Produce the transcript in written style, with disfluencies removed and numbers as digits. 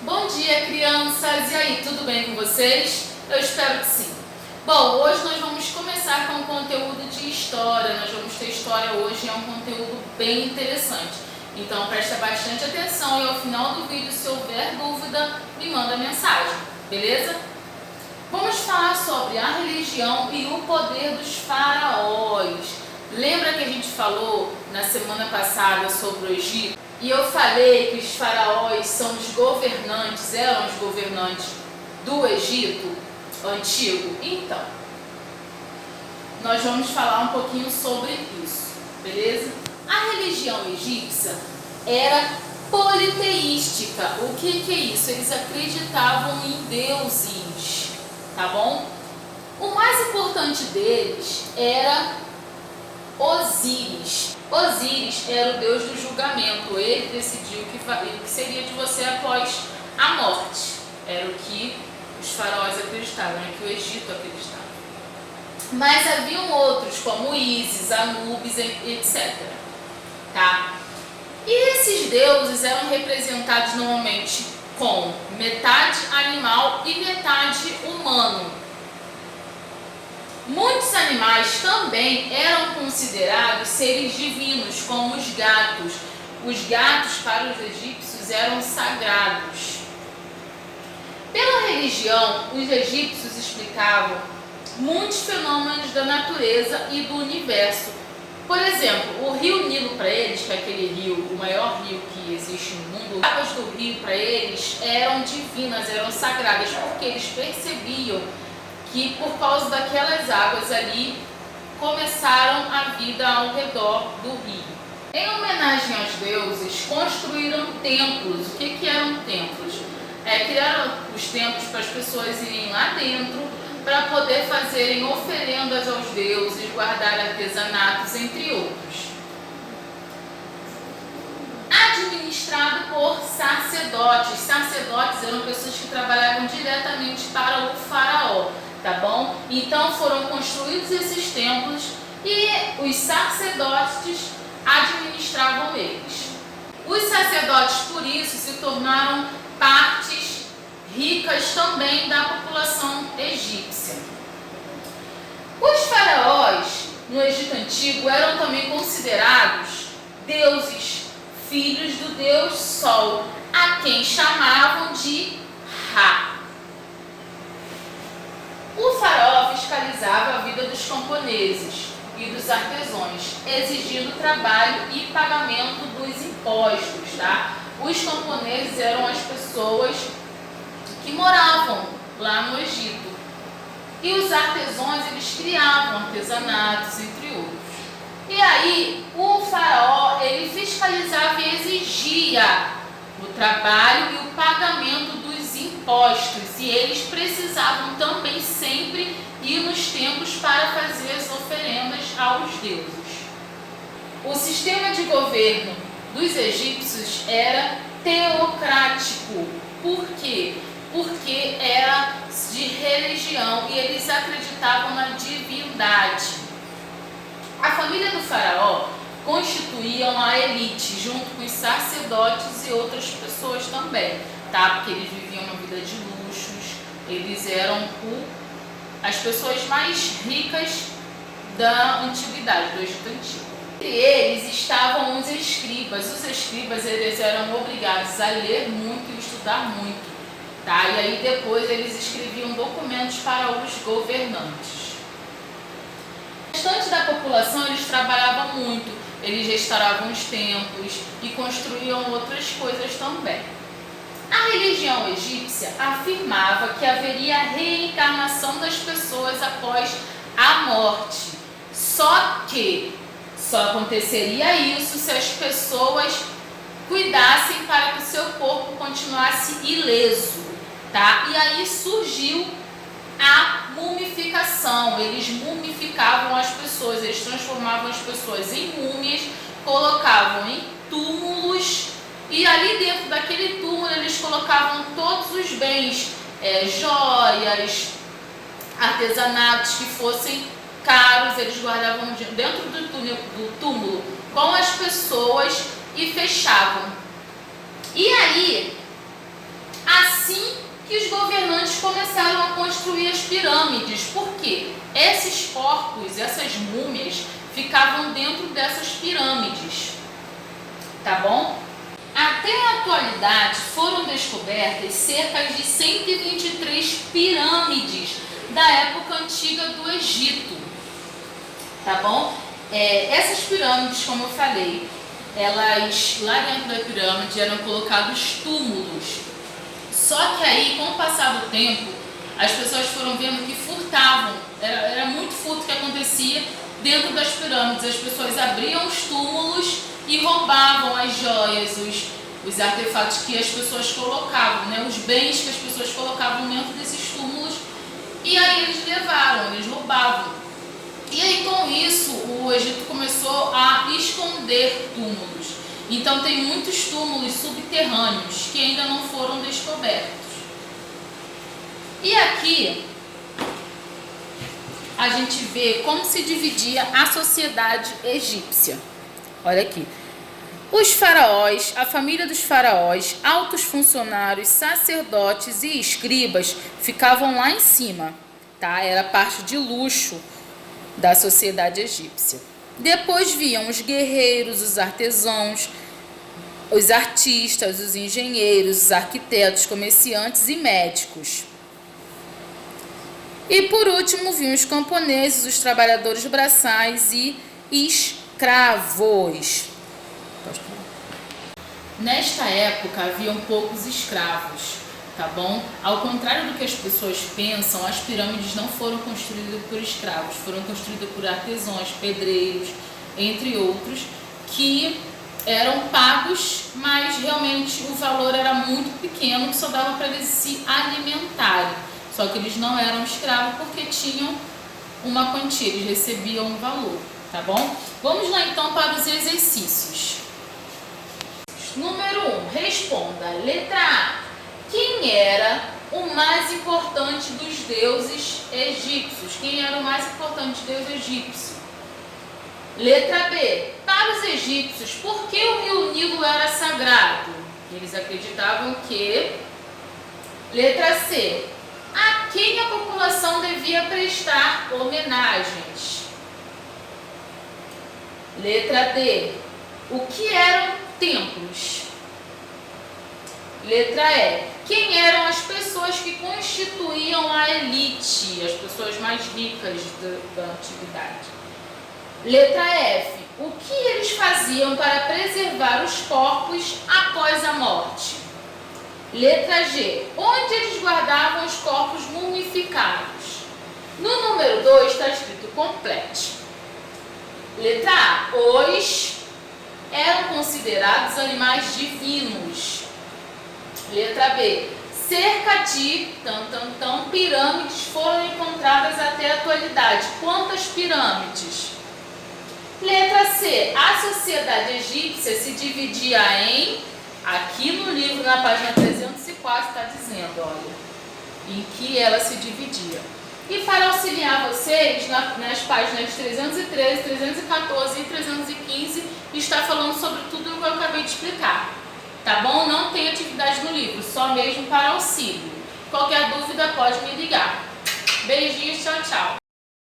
Bom dia, crianças! E aí, tudo bem com vocês? Eu espero que sim. Bom, hoje nós vamos começar com um conteúdo de história. Nós vamos ter história hoje, é um conteúdo bem interessante. Então presta bastante atenção e ao final do vídeo, se houver dúvida, me manda mensagem, beleza? Vamos falar sobre a religião e o poder dos faraós. Lembra que a gente falou na semana passada sobre o Egito? E eu falei que os faraós são os governantes, eram os governantes do Egito antigo? Então, nós vamos falar um pouquinho sobre isso, beleza? A religião egípcia era politeística. O que é isso? Eles acreditavam em deuses, tá bom? O mais importante deles era Osíris. Osíris era o deus do julgamento. Ele decidiu o que seria de você após a morte. Era o que os faraós acreditavam, era o que o Egito acreditava. Mas haviam outros, como Ísis, Anubis, etc. Tá? E esses deuses eram representados normalmente com metade animal e metade humano. Muitos animais também eram considerados seres divinos, como os gatos. Os gatos para os egípcios eram sagrados. Pela religião, os egípcios explicavam muitos fenômenos da natureza e do universo. Por exemplo, o rio Nilo para eles, que é aquele rio, o maior rio que existe no mundo, as águas do rio para eles eram divinas, eram sagradas, porque eles percebiam que por causa daquelas águas ali começaram a vida ao redor do rio. Em homenagem aos deuses, construíram templos. O que eram templos? Criaram os templos para as pessoas irem lá dentro para poder fazerem oferendas aos deuses, guardar artesanatos, entre outros. Administrado por sacerdotes. Sacerdotes eram pessoas que trabalhavam diretamente para o faraó. Tá bom? Então foram construídos esses templos e os sacerdotes administravam eles. Os sacerdotes, por isso, se tornaram partes ricas também da população egípcia. Os faraós, no Egito Antigo, eram também considerados deuses, filhos do deus Sol, a quem chamavam de Ra. O faraó fiscalizava a vida dos camponeses e dos artesãos, exigindo trabalho e pagamento dos impostos, tá? Os camponeses eram as pessoas que moravam lá no Egito. E os artesãos, eles criavam artesanatos, entre outros. E aí, o faraó, ele fiscalizava e exigia o trabalho e o pagamento dos impostos, e eles precisavam também sempre ir nos templos para fazer as oferendas aos deuses. O sistema de governo dos egípcios era teocrático. Por quê? Porque era de religião e eles acreditavam na divindade. A família do faraó constituíam a elite, junto com os sacerdotes e outras pessoas também, tá? Porque eles viviam uma vida de luxos, eles eram as pessoas mais ricas da antiguidade, do Egito Antigo. Entre eles estavam os escribas. Os escribas, eles eram obrigados a ler muito e estudar muito, tá? E aí depois eles escreviam documentos para os governantes. O restante da população, eles trabalhavam muito, eles restauravam os templos e construíam outras coisas também. A religião egípcia afirmava que haveria reencarnação das pessoas após a morte. Só que só aconteceria isso se as pessoas cuidassem para que o seu corpo continuasse ileso, tá? E aí surgiu a mumificação. Eles mumificavam as pessoas, eles transformavam as pessoas em múmias, colocavam em túmulos e ali dentro daquele túmulo eles colocavam todos os bens, joias, artesanatos que fossem caros, eles guardavam dentro do túmulo com as pessoas e fechavam. E aí, a começaram a construir as pirâmides. Por quê? Esses corpos, essas múmias, ficavam dentro dessas pirâmides. Tá bom? Até a atualidade foram descobertas cerca de 123 pirâmides da época antiga do Egito. Tá bom? Essas pirâmides, como eu falei, elas lá dentro da pirâmide eram colocados túmulos. Só que aí, com o passar do tempo, as pessoas foram vendo que furtavam. Era muito furto que acontecia dentro das pirâmides. As pessoas abriam os túmulos e roubavam as joias, os artefatos que as pessoas colocavam, né? Os bens que as pessoas colocavam dentro desses túmulos. E aí eles levaram, eles roubavam. E aí com isso o Egito começou a esconder túmulos. Então tem muitos túmulos subterrâneos que ainda não foram descobertos. E aqui a gente vê como se dividia a sociedade egípcia. Olha aqui. Os faraós, a família dos faraós, altos funcionários, sacerdotes e escribas ficavam lá em cima, tá? Era parte de luxo da sociedade egípcia. Depois viam os guerreiros, os artesãos, os artistas, os engenheiros, os arquitetos, comerciantes e médicos. E por último viam os camponeses, os trabalhadores braçais e escravos. Nesta época haviam poucos escravos, tá bom? Ao contrário do que as pessoas pensam, as pirâmides não foram construídas por escravos, foram construídas por artesãos, pedreiros, entre outros, que eram pagos, mas realmente o valor era muito pequeno, que só dava para eles se alimentarem. Só que eles não eram escravos porque tinham uma quantia, eles recebiam um valor, tá bom? Vamos lá então para os exercícios. Número 1, responda. Letra A. Quem era o mais importante dos deuses egípcios? Quem era o mais importante deus egípcio? Letra B. Para os egípcios, por que o rio Nilo era sagrado? Eles acreditavam que... Letra C. A quem a população devia prestar homenagens? Letra D. O que eram templos? Letra E. Quem eram as pessoas que constituíam a elite, as pessoas mais ricas da antiguidade? Letra F. O que eles faziam para preservar os corpos após a morte? Letra G. Onde eles guardavam os corpos mumificados? No número 2 está escrito complete. Letra A. Os eram considerados animais divinos. Letra B. Cerca de pirâmides foram encontradas até a atualidade. Quantas pirâmides? Letra C. A sociedade egípcia se dividia em... Aqui no livro, na página 304, está dizendo, olha, em que ela se dividia. E para auxiliar vocês, nas páginas 313, 314 e 315, está falando sobre tudo o que eu acabei de explicar. Tá bom? Não tem atividade no livro, só mesmo para auxílio. Qualquer dúvida pode me ligar. Beijinhos, tchau, tchau.